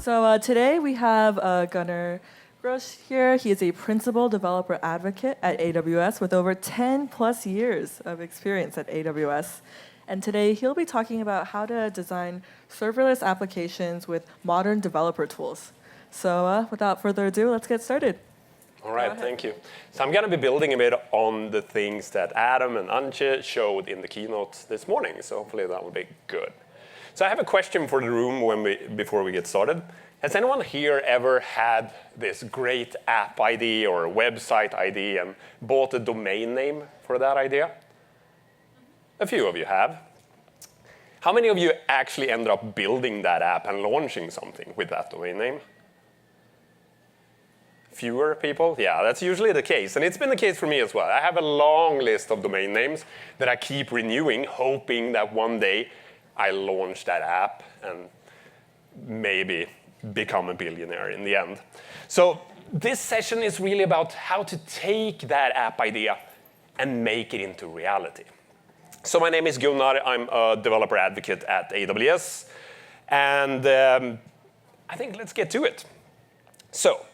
So today we have Gunnar Grosch here. He is a principal developer advocate at AWS with over 10 plus years of experience at AWS. And today he'll be talking about how to design serverless applications with modern developer tools. So without further ado, let's get started. All right, thank you. So I'm going to be building a bit on the things that Adam and Antje showed in the keynote this morning. So hopefully that will be good. So I have a question for the room before we get started. Has anyone here ever had this great app ID or website ID and bought a domain name for that idea? A few of you have. How many of you actually ended up building that app and launching something with that domain name? Fewer people? Yeah, that's usually the case. And it's been the case for me as well. I have a long list of domain names that I keep renewing, hoping that one day I launch that app and maybe become a billionaire in the end. So this session is really about how to take that app idea and make it into reality. So my name is Gunnar. I'm a developer advocate at AWS. And I think let's get to it. So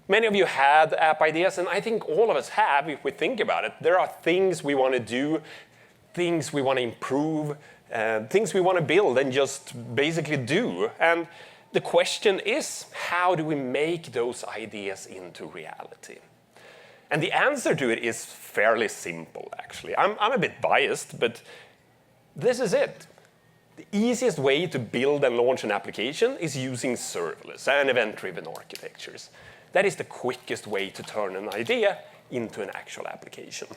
many of you had app ideas, and I think all of us have if we think about it. There are things we want to do, things we want to improve, things we want to build and just basically do. And the question is, how do we make those ideas into reality? And the answer to it is fairly simple, actually. I'm a bit biased, but this is it. The easiest way to build and launch an application is using serverless and event-driven architectures. That is the quickest way to turn an idea into an actual application.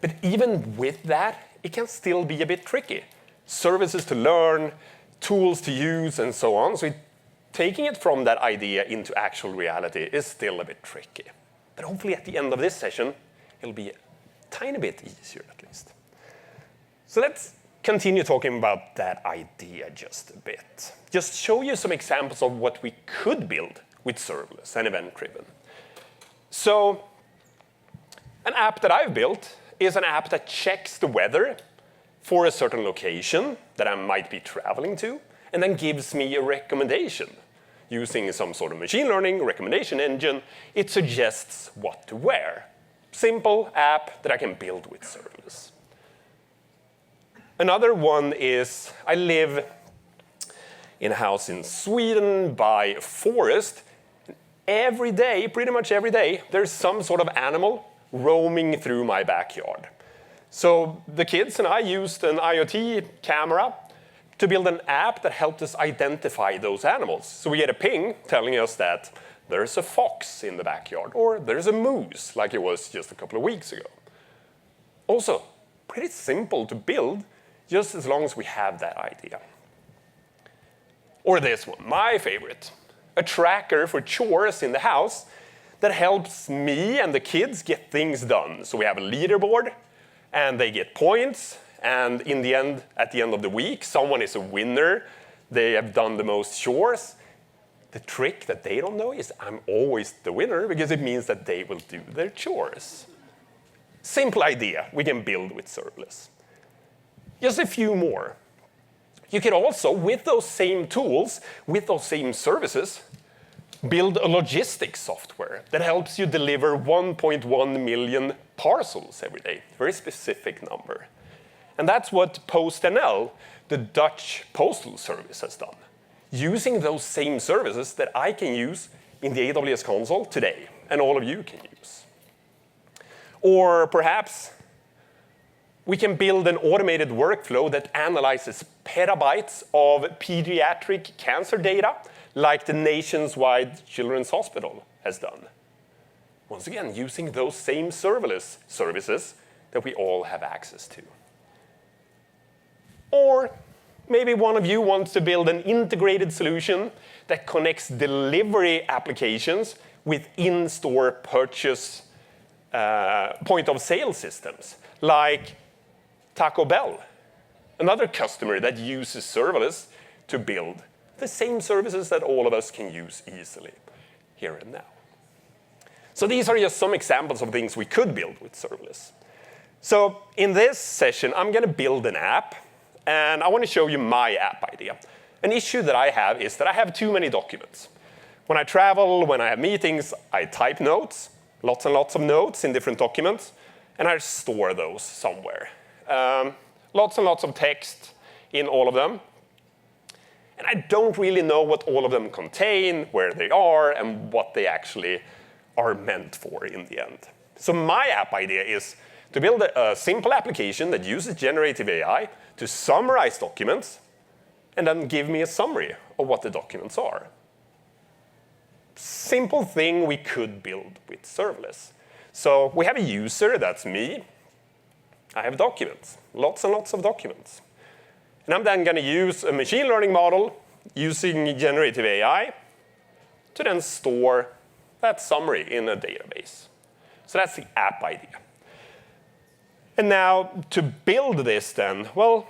But even with that, it can still be a bit tricky. Services to learn, tools to use, and so on. So taking it from that idea into actual reality is still a bit tricky. But hopefully at the end of this session, it'll be a tiny bit easier at least. So let's continue talking about that idea just a bit. Just show you some examples of what we could build with serverless and event-driven. So an app that I've built is an app that checks the weather for a certain location that I might be traveling to, and then gives me a recommendation. Using some sort of machine learning recommendation engine, it suggests what to wear. Simple app that I can build with serverless. Another one is I live in a house in Sweden by a forest. Every day, pretty much every day, there's some sort of animal roaming through my backyard. So the kids and I used an IoT camera to build an app that helped us identify those animals. So we get a ping telling us that there's a fox in the backyard, or there's a moose, like it was just a couple of weeks ago. Also, pretty simple to build, just as long as we have that idea. Or this one, my favorite, a tracker for chores in the house that helps me and the kids get things done. So we have a leaderboard, and they get points, and in the end, at the end of the week, someone is a winner. They have done the most chores. The trick that they don't know is I'm always the winner because it means that they will do their chores. Simple idea we can build with serverless. Just a few more. You can also, with those same tools, with those same services, build a logistics software that helps you deliver 1.1 million parcels every day. Very specific number. And that's what PostNL, the Dutch postal service, has done. Using those same services that I can use in the AWS console today, and all of you can use. Or perhaps we can build an automated workflow that analyzes petabytes of pediatric cancer data like the nationwide Children's Hospital has done. Once again, using those same serverless services that we all have access to. Or maybe one of you wants to build an integrated solution that connects delivery applications with in-store purchase point-of-sale systems, like Taco Bell, another customer that uses serverless to build the same services that all of us can use easily here and now. So these are just some examples of things we could build with serverless. So in this session, I'm going to build an app, and I want to show you my app idea. An issue that I have is that I have too many documents. When I travel, when I have meetings, I type notes, lots and lots of notes in different documents, and I store those somewhere. Lots and lots of text in all of them. And I don't really know what all of them contain, where they are, and what they actually are meant for in the end. So my app idea is to build a simple application that uses generative AI to summarize documents and then give me a summary of what the documents are. Simple thing we could build with serverless. So we have a user, that's me. I have documents, lots and lots of documents. And I'm then going to use a machine learning model using generative AI to then store that summary in a database. So that's the app idea. And now to build this then, well,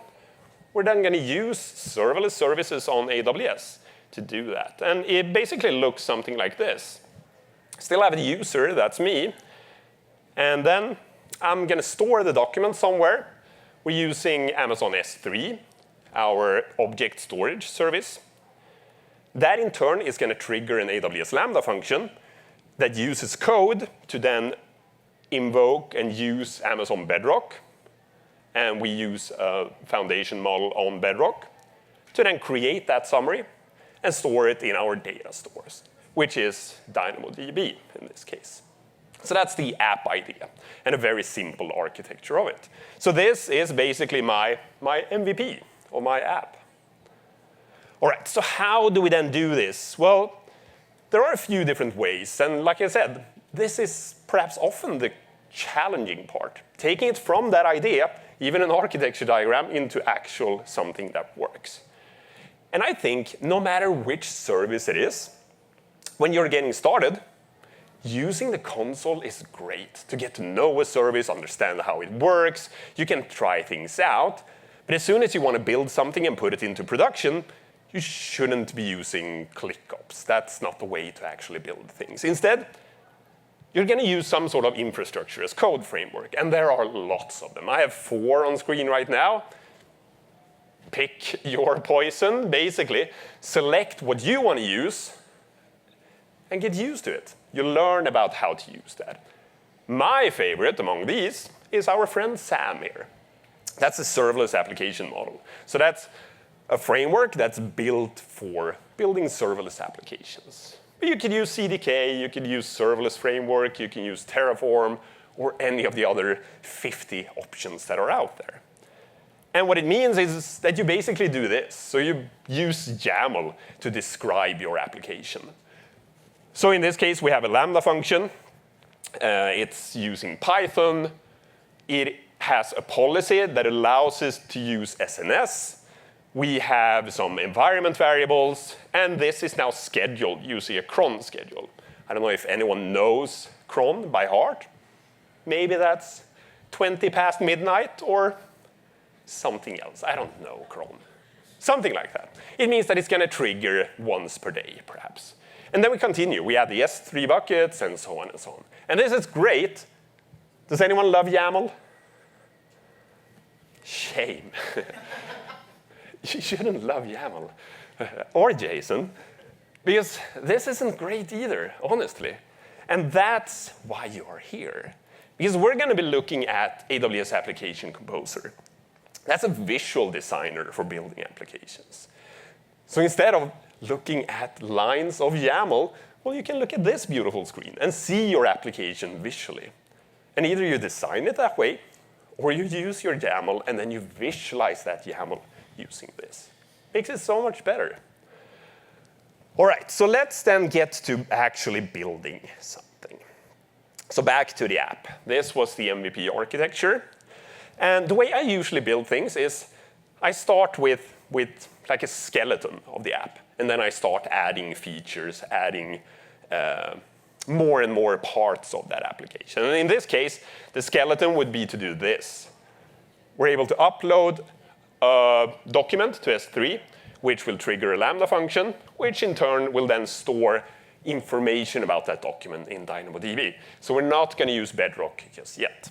we're then going to use serverless services on AWS to do that. And it basically looks something like this. Still have a user, that's me. And then I'm going to store the document somewhere. We're using Amazon S3, our object storage service. That in turn is going to trigger an AWS Lambda function that uses code to then invoke and use Amazon Bedrock. And we use a foundation model on Bedrock to then create that summary and store it in our data stores, which is DynamoDB in this case. So that's the app idea and a very simple architecture of it. So this is basically my MVP or my app. All right, so how do we then do this? Well, there are a few different ways. And like I said, this is perhaps often the challenging part, taking it from that idea, even an architecture diagram, into actual something that works. And I think no matter which service it is, when you're getting started, using the console is great to get to know a service, understand how it works. You can try things out. But as soon as you want to build something and put it into production, you shouldn't be using ClickOps. That's not the way to actually build things. Instead, you're going to use some sort of infrastructure as code framework. And there are lots of them. I have 4 on screen right now. Pick your poison, basically. Select what you want to use and get used to it. You learn about how to use that. My favorite among these is our friend Sam here. That's a serverless application model. So that's a framework that's built for building serverless applications. But you could use CDK, you could use serverless framework, you can use Terraform, or any of the other 50 options that are out there. And what it means is that you basically do this. So you use YAML to describe your application. So in this case, we have a Lambda function. It's using Python. It has a policy that allows us to use SNS. We have some environment variables. And this is now scheduled using a cron schedule. I don't know if anyone knows cron by heart. Maybe that's 20 past midnight or something else. I don't know cron. Something like that. It means that it's going to trigger once per day, perhaps. And then we continue. We add the S3 buckets and so on and so on. And this is great. Does anyone love YAML? Shame. You shouldn't love YAML. Or JSON. Because this isn't great either, honestly. And that's why you are here. Because we're going to be looking at AWS Application Composer. That's a visual designer for building applications. So instead of looking at lines of YAML, well, you can look at this beautiful screen and see your application visually. And either you design it that way, or you use your YAML and then you visualize that YAML using this. Makes it so much better. All right, so let's then get to actually building something. So back to the app. This was the MVP architecture. And the way I usually build things is I start with like a skeleton of the app. And then I start adding features, adding more and more parts of that application. And in this case, the skeleton would be to do this. We're able to upload a document to S3, which will trigger a Lambda function, which in turn will then store information about that document in DynamoDB. So we're not going to use Bedrock just yet.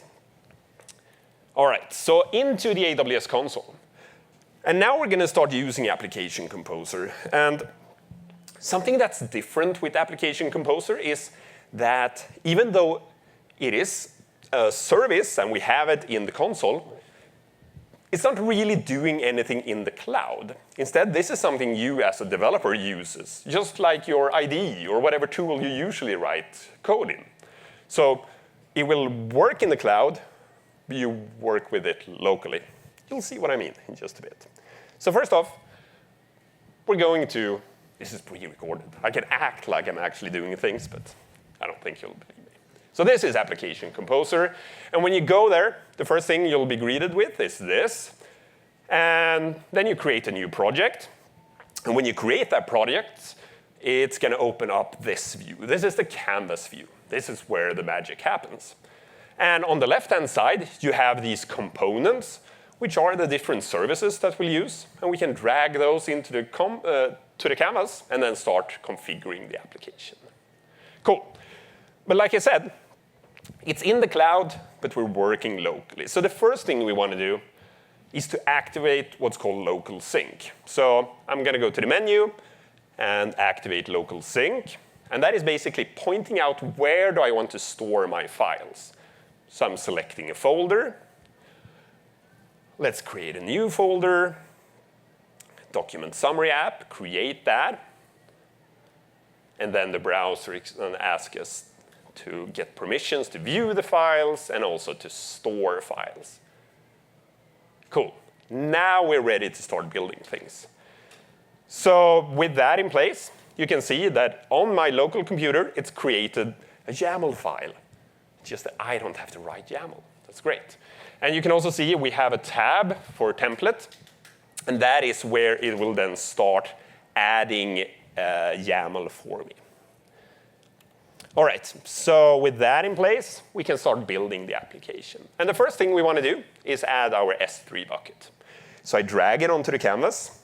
All right, so into the AWS console. And now we're going to start using Application Composer. And something that's different with Application Composer is that even though it is a service and we have it in the console, it's not really doing anything in the cloud. Instead, this is something you as a developer uses, just like your IDE or whatever tool you usually write code in. So it will work in the cloud, but you work with it locally. You'll see what I mean in just a bit. So first off, we're going to, this is pre-recorded. I can act like I'm actually doing things, but I don't think you'll believe me. So this is Application Composer. And when you go there, the first thing you'll be greeted with is this. And then you create a new project. And when you create that project, it's going to open up this view. This is the canvas view. This is where the magic happens. And on the left-hand side, you have these components, which are the different services that we'll use. And we can drag those into the to the canvas and then start configuring the application. Cool. But like I said, it's in the cloud, but we're working locally. So the first thing we want to do is to activate what's called local sync. So I'm going to go to the menu and activate local sync. And that is basically pointing out where do I want to store my files. So I'm selecting a folder. Let's create a new folder. Document summary app, create that. And then the browser asks us to get permissions to view the files and also to store files. Cool. Now we're ready to start building things. So with that in place, you can see that on my local computer, it's created a YAML file. Just that I don't have to write YAML. That's great. And you can also see we have a tab for template. And that is where it will then start adding YAML for me. All right, so with that in place, we can start building the application. And the first thing we want to do is add our S3 bucket. So I drag it onto the canvas,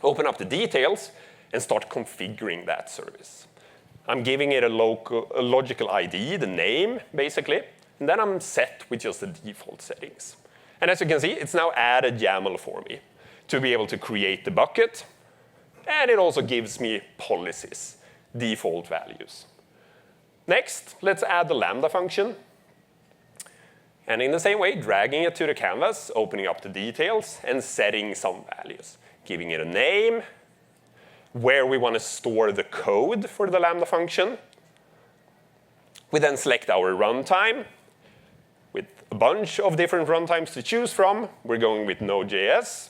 open up the details, and start configuring that service. I'm giving it a logical ID, the name, basically. And then I'm set with just the default settings. And as you can see, it's now added YAML for me to be able to create the bucket. And it also gives me policies, default values. Next, let's add the Lambda function. And in the same way, dragging it to the canvas, opening up the details, and setting some values. Giving it a name, where we want to store the code for the Lambda function. We then select our runtime with a bunch of different runtimes to choose from. We're going with Node.js.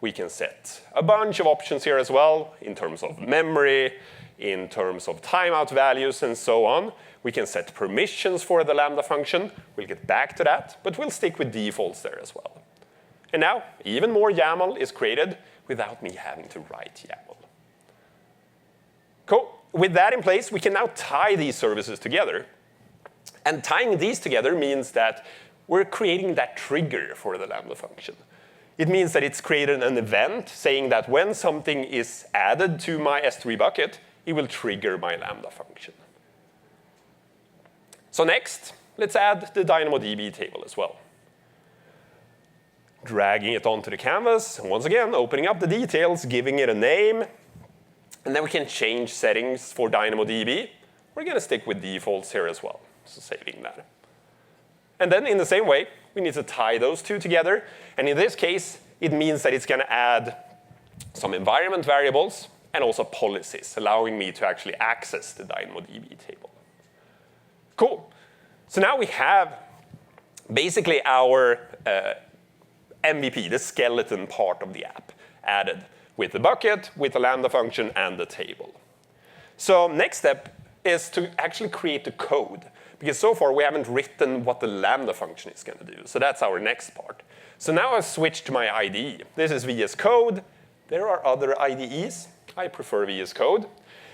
We can set a bunch of options here as well in terms of memory, in terms of timeout values, and so on. We can set permissions for the Lambda function. We'll get back to that, but we'll stick with defaults there as well. And now, even more YAML is created without me having to write YAML. Cool. With that in place, we can now tie these services together. And tying these together means that we're creating that trigger for the Lambda function. It means that it's created an event saying that when something is added to my S3 bucket, it will trigger my Lambda function. So next, let's add the DynamoDB table as well. Dragging it onto the canvas, and once again, opening up the details, giving it a name, and then we can change settings for DynamoDB. We're going to stick with defaults here as well, so saving that. And then in the same way, we need to tie those two together. And in this case, it means that it's going to add some environment variables and also policies, allowing me to actually access the DynamoDB table. Cool. So now we have basically our MVP, the skeleton part of the app, added with the bucket, with the Lambda function, and the table. So next step is to actually create the code. Because so far, we haven't written what the Lambda function is going to do. So that's our next part. So now I've switched to my IDE. This is VS Code. There are other IDEs. I prefer VS Code.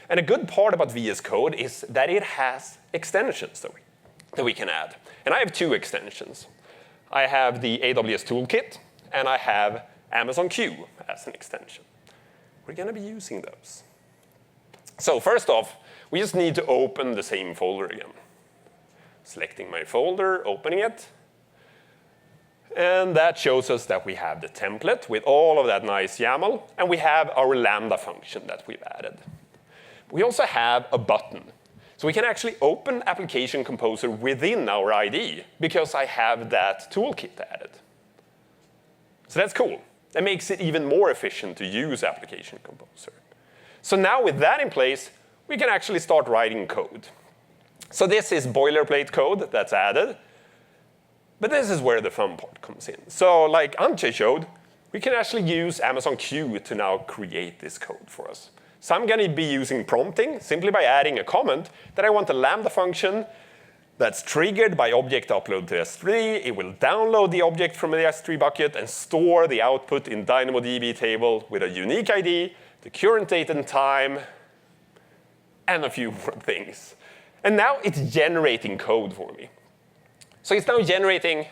And a good part about VS Code is that it has extensions that we can add. And I have two extensions. I have the AWS Toolkit, and I have Amazon Q as an extension. We're going to be using those. So first off, we just need to open the same folder again. Selecting my folder, opening it. And that shows us that we have the template with all of that nice YAML, and we have our Lambda function that we've added. We also have a button. So we can actually open Application Composer within our IDE because I have that toolkit added. So that's cool. That makes it even more efficient to use Application Composer. So now with that in place, we can actually start writing code. So this is boilerplate code that's added. But this is where the fun part comes in. So like Antje showed, we can actually use Amazon Q to now create this code for us. So I'm going to be using prompting simply by adding a comment that I want a Lambda function that's triggered by object upload to S3. It will download the object from the S3 bucket and store the output in DynamoDB table with a unique ID, the current date and time, and a few more things. And now it's generating code for me. So it's now generating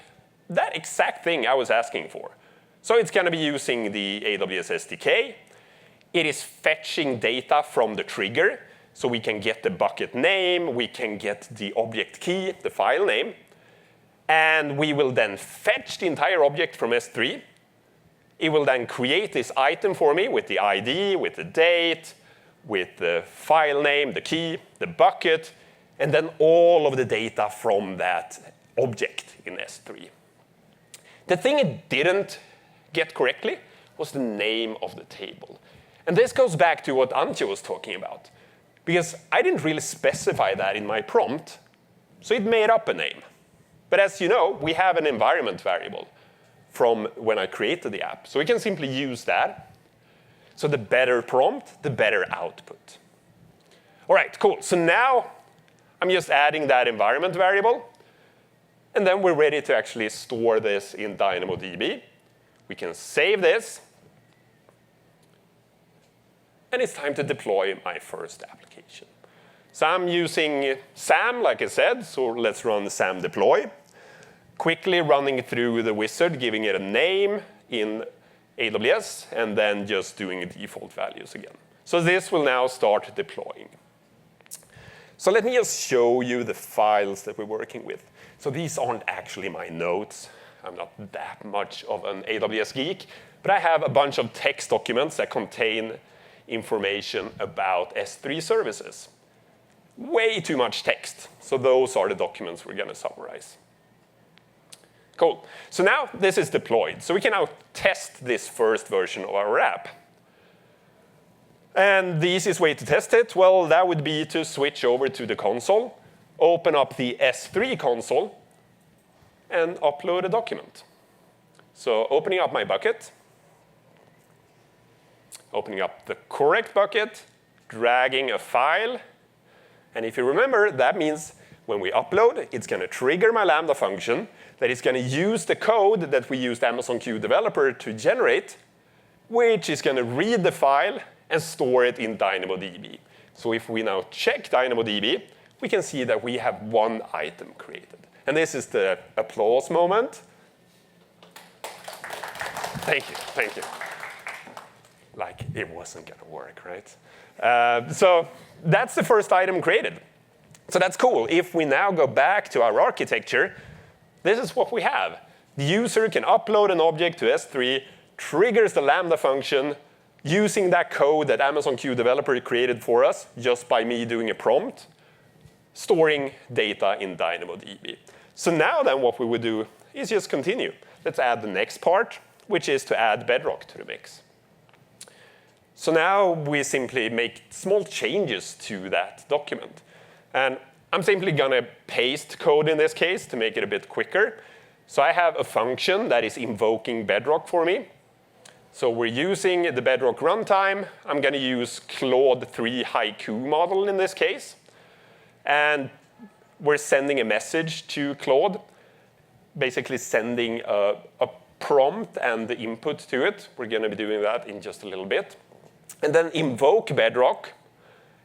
that exact thing I was asking for. So it's going to be using the AWS SDK. It is fetching data from the trigger. So we can get the bucket name. We can get the object key, the file name. And we will then fetch the entire object from S3. It will then create this item for me with the ID, with the date, with the file name, the key, the bucket, and then all of the data from that object in S3. The thing it didn't get correctly was the name of the table. And this goes back to what Antje was talking about. Because I didn't really specify that in my prompt, so it made up a name. But as you know, we have an environment variable from when I created the app. So we can simply use that. So the better prompt, the better output. All right, cool. So now I'm just adding that environment variable. And then we're ready to actually store this in DynamoDB. We can save this. And it's time to deploy my first application. So I'm using SAM, like I said. So let's run SAM deploy. Quickly running through the wizard, giving it a name in AWS, and then just doing default values again. So this will now start deploying. So let me just show you the files that we're working with. So these aren't actually my notes. I'm not that much of an AWS geek, but I have a bunch of text documents that contain information about S3 services. Way too much text. So those are the documents we're going to summarize. Cool. So now this is deployed. So we can now test this first version of our app. And the easiest way to test it, well, that would be to switch over to the console, open up the S3 console, and upload a document. So opening up my bucket, opening up the correct bucket, dragging a file. And if you remember, that means when we upload, it's going to trigger my Lambda function that is going to use the code that we used Amazon Q Developer to generate, which is going to read the file and store it in DynamoDB. So if we now check DynamoDB, we can see that we have one item created. And this is the applause moment. Thank you, thank you. Like it wasn't going to work, right? So that's the first item created. So that's cool. If we now go back to our architecture, this is what we have. The user can upload an object to S3, triggers the Lambda function, using that code that Amazon Q Developer created for us just by me doing a prompt, storing data in DynamoDB. So now then what we would do is just continue. Let's add the next part, which is to add Bedrock to the mix. So now we simply make small changes to that document. And I'm simply going to paste code in this case to make it a bit quicker. So I have a function that is invoking Bedrock for me. So we're using the Bedrock runtime. I'm going to use Claude 3 Haiku model in this case. And we're sending a message to Claude, basically sending a prompt and the input to it. We're going to be doing that in just a little bit. And then invoke Bedrock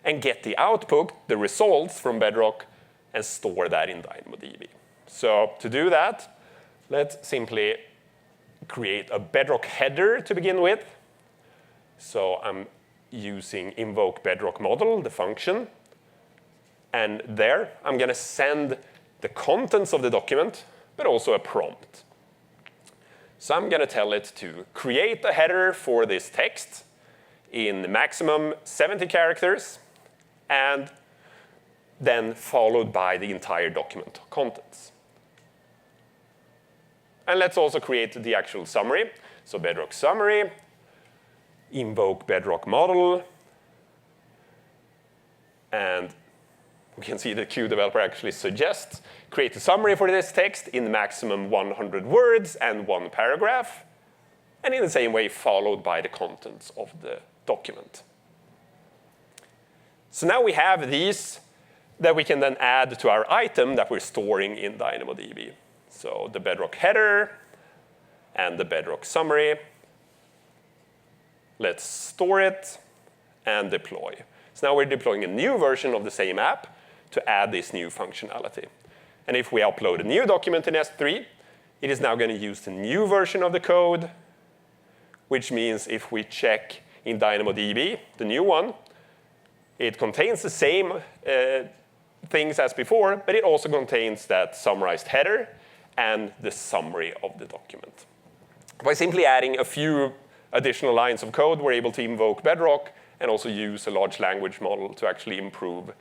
and get the output, the results from Bedrock, and store that in DynamoDB. So to do that, let's simply create a Bedrock header to begin with. So I'm using invoke Bedrock model, the function. And there, I'm going to send the contents of the document, but also a prompt. So I'm going to tell it to create a header for this text in maximum 70 characters, and then followed by the entire document contents. And let's also create the actual summary. So Bedrock summary, invoke Bedrock model, and we can see the Q developer actually suggests create a summary for this text in maximum 100 words and 1 paragraph, and in the same way followed by the contents of the document. So now we have these that we can then add to our item that we're storing in DynamoDB. So the Bedrock header and the Bedrock summary. Let's store it and deploy. So now we're deploying a new version of the same app to add this new functionality. And if we upload a new document in S3, it is now going to use the new version of the code, which means if we check in DynamoDB, the new one, it contains the same things as before, but it also contains that summarized header and the summary of the document. By simply adding a few additional lines of code, we're able to invoke Bedrock and also use a large language model to actually improve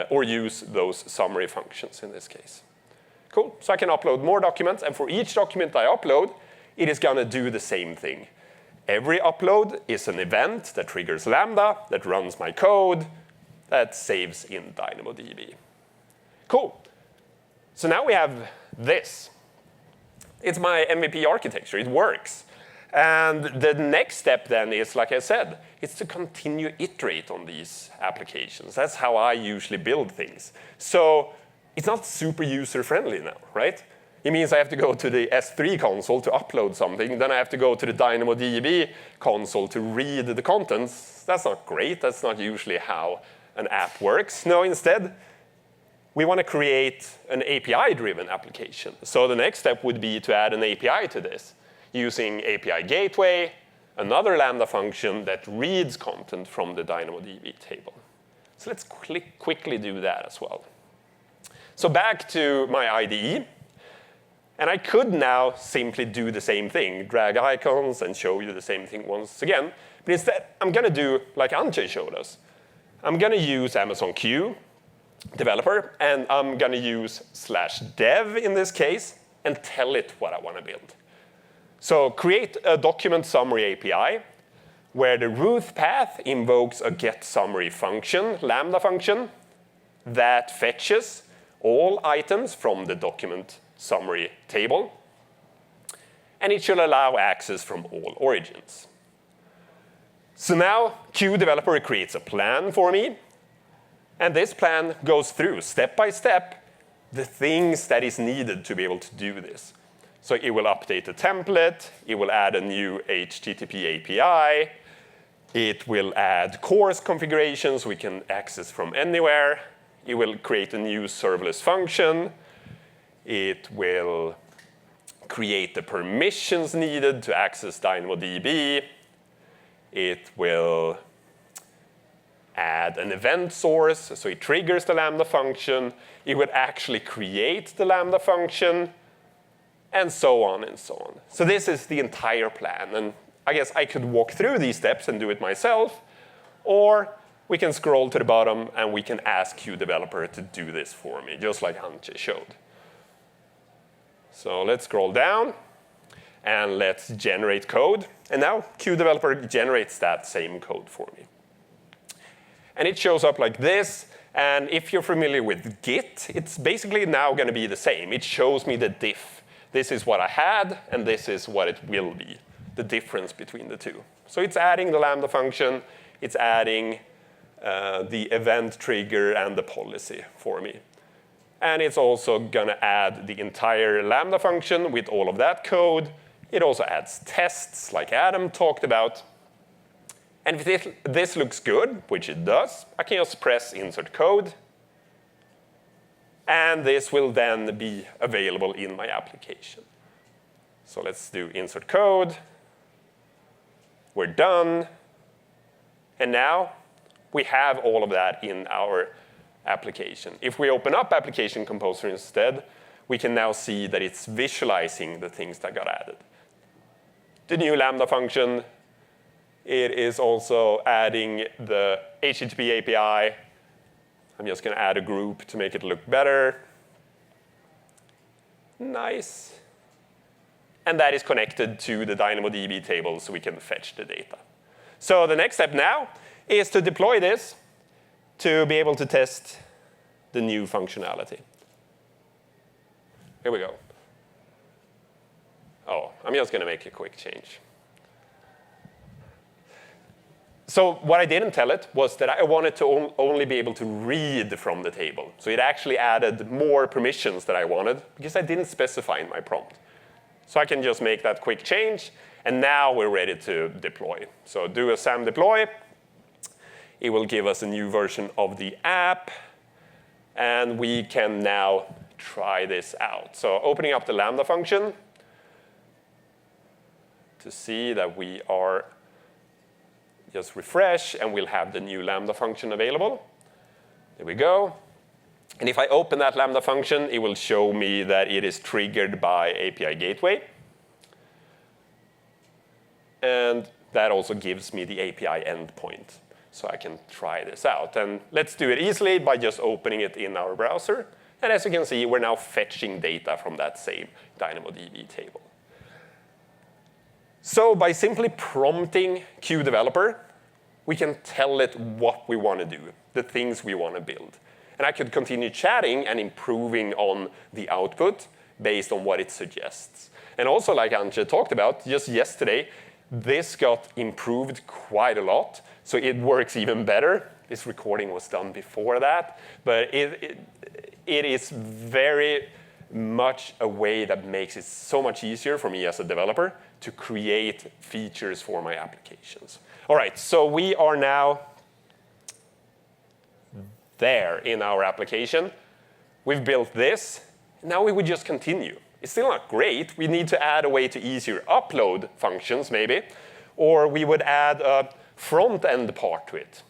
or use those summary functions in this case. Cool, so I can upload more documents, and for each document I upload, it is going to do the same thing. Every upload is an event that triggers Lambda, that runs my code, that saves in DynamoDB. Cool. So now we have this. It's my MVP architecture. It works. And the next step then is, like I said, it's to continue iterate on these applications. That's how I usually build things. So it's not super user-friendly now, right? It means I have to go to the S3 console to upload something. Then I have to go to the DynamoDB console to read the contents. That's not great. That's not usually how an app works. No, instead, we want to create an API-driven application. So the next step would be to add an API to this using API Gateway, another Lambda function that reads content from the DynamoDB table. So let's quickly do that as well. So back to my IDE. And I could now simply do the same thing, drag icons and show you the same thing once again. But instead, I'm going to do like Ante showed us. I'm going to use Amazon Q developer, and I'm going to use /dev in this case and tell it what I want to build. So create a document summary API where the root path invokes a getSummary function, Lambda function, that fetches all items from the document summary table. And it should allow access from all origins. So now Q developer creates a plan for me. And this plan goes through, step by step, the things that is needed to be able to do this. So it will update the template. It will add a new HTTP API. It will add course configurations we can access from anywhere. It will create a new serverless function. It will create the permissions needed to access DynamoDB. It will add an event source, so it triggers the Lambda function. It would actually create the Lambda function, and so on and so on. So this is the entire plan. And I guess I could walk through these steps and do it myself, or we can scroll to the bottom and we can ask Q developer to do this for me, just like Ante showed. So let's scroll down, and let's generate code. And now Q developer generates that same code for me. And it shows up like this. And if you're familiar with Git, it's basically now going to be the same. It shows me the diff. This is what I had, and this is what it will be, the difference between the two. So it's adding the Lambda function. It's adding the event trigger and the policy for me. And it's also going to add the entire Lambda function with all of that code. It also adds tests, like Adam talked about. And if this looks good, which it does, I can just press insert code. And this will then be available in my application. So let's do insert code. We're done. And now we have all of that in our application. If we open up Application Composer instead, we can now see that it's visualizing the things that got added. the new Lambda function. It is also adding the HTTP API. I'm just going to add a group to make it look better. Nice. And that is connected to the DynamoDB table, so we can fetch the data. So the next step now is to deploy this to be able to test the new functionality. Here we go. Oh, I'm just going to make a quick change. So what I didn't tell it was that I wanted to only be able to read from the table. So it actually added more permissions that I wanted because I didn't specify in my prompt. So I can just make that quick change, and now we're ready to deploy. So do a SAM deploy. It will give us a new version of the app, and we can now try this out. So opening up the Lambda function to see that we are just refresh, and we'll have the new Lambda function available. There we go. And if I open that Lambda function, it will show me that it is triggered by API Gateway. And that also gives me the API endpoint. So I can try this out. And let's do it easily by just opening it in our browser. And as you can see, we're now fetching data from that same DynamoDB table. So by simply prompting QDeveloper, we can tell it what we want to do, the things we want to build. And I could continue chatting and improving on the output based on what it suggests. And also, like Anje talked about, just yesterday, this got improved quite a lot. So it works even better. This recording was done before that. But it is very much a way that makes it so much easier for me as a developer to create features for my applications. All right, so we are now there in our application. We've built this. Now we would just continue. It's still not great. We need to add a way to easier upload functions, maybe. Or we would add a front-end part to it.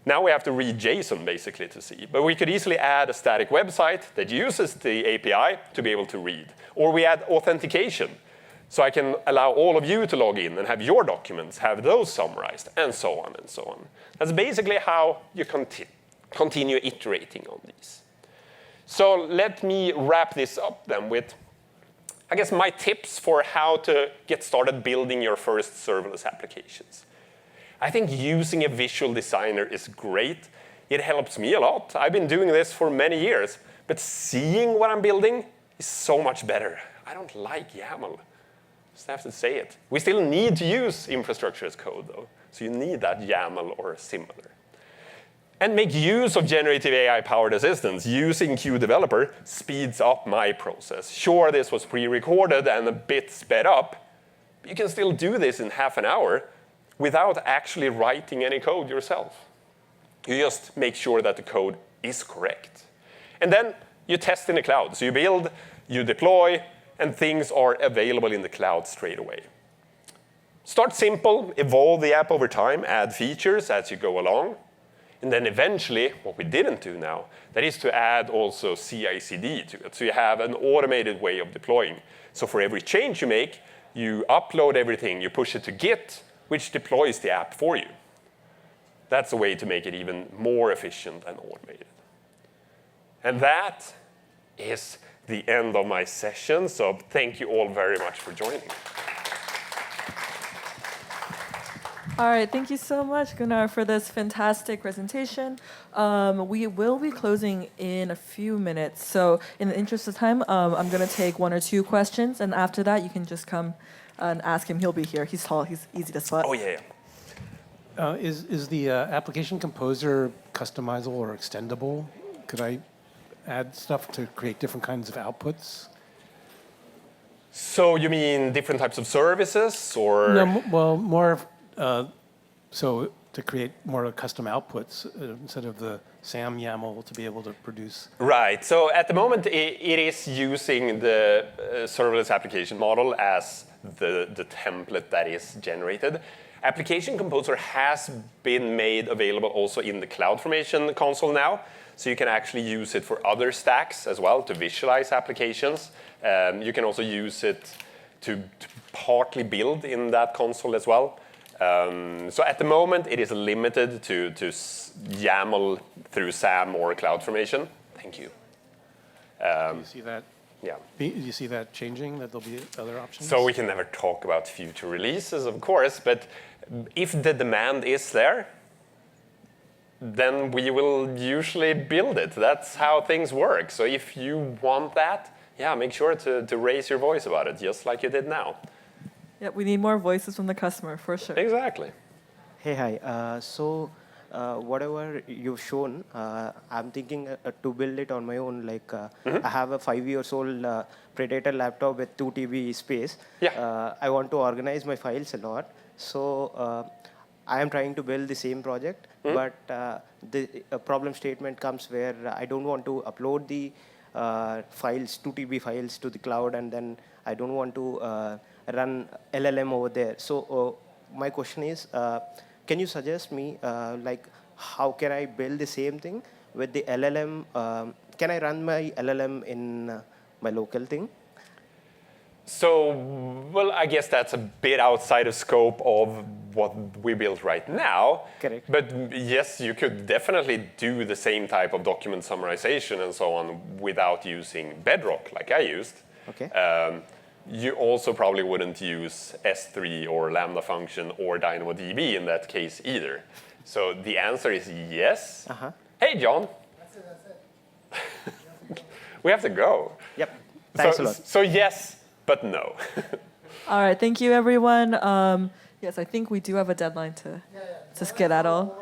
Now we have to read JSON, basically, to see. But we could easily add a static website that uses the API to be able to read. Or we add authentication. So I can allow all of you to log in and have your documents, have those summarized, and so on and so on. That's basically how you continue iterating on these. So let me wrap this up then with, I guess, my tips for how to get started building your first serverless applications. I think using a visual designer is great. It helps me a lot. I've been doing this for many years. But seeing what I'm building is so much better. I don't like YAML. Just have to say it. We still need to use infrastructure as code, though. So you need that YAML or similar. And make use of generative AI-powered assistants. Using QDeveloper speeds up my process. Sure, this was pre-recorded and a bit sped up. But you can still do this in half an hour without actually writing any code yourself. You just make sure that the code is correct. And then you test in the cloud. So you build, you deploy, and things are available in the cloud straight away. Start simple, evolve the app over time, add features as you go along. And then eventually, what we didn't do now, that is to add also CI/CD to it. So you have an automated way of deploying. So for every change you make, you upload everything, you push it to Git, which deploys the app for you. That's a way to make it even more efficient and automated. And that is the end of my session. So thank you all very much for joining. All right, thank you so much, Gunnar, for this fantastic presentation. We will be closing in a few minutes. So in the interest of time, I'm going to take 1 or 2 questions. And after that, you can just come and ask him. He'll be here. He's tall. He's easy to spot. Oh, yeah. Is the application composer customizable or extendable? Could I add stuff to create different kinds of outputs? So you mean different types of services, or? No, well, more so to create more custom outputs instead of the SAM YAML to be able to produce. Right. So at the moment, it is using the serverless application model as the template that is generated. Application Composer has been made available also in the CloudFormation console now. So you can actually use it for other stacks as well to visualize applications. You can also use it to partly build in that console as well. So at the moment, it is limited to YAML through SAM or CloudFormation. Thank you. Do you see that? Yeah. Do you see that changing? That there'll be other options? So we can never talk about future releases, of course, but if the demand is there, then we will usually build it. That's how things work. So if you want that, yeah, make sure to raise your voice about it, just like you did now. Yeah, we need more voices from the customer, for sure. Exactly. Hey, hi. Whatever you've shown, I'm thinking to build it on my own. Like, I have a 5-year-old Predator laptop with 2 TB space. Yeah. I want to organize my files a lot. So I am trying to build the same project, but the problem statement comes where I don't want to upload the files, 2 TB files to the cloud, and then I don't want to run LLM over there. So my question is, can you suggest me, like, how can I build the same thing with the LLM? Can I run my LLM in my local thing? So, well, I guess that's a bit outside of scope of what we build right now. Correct. But yes, you could definitely do the same type of document summarization and so on without using Bedrock like I used. Okay. You also probably wouldn't use S3 or Lambda function or DynamoDB in that case either. So the answer is yes. Uh-huh. Hey, John. That's it. We have to go. Yep. Thanks a lot. So yes, but no. All right, thank you, everyone. Yes, I think we do have a deadline to skedaddle.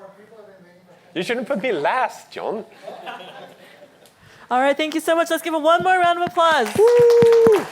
You shouldn't put me last, John. All right, thank you so much. Let's give it one more round of applause. Woo!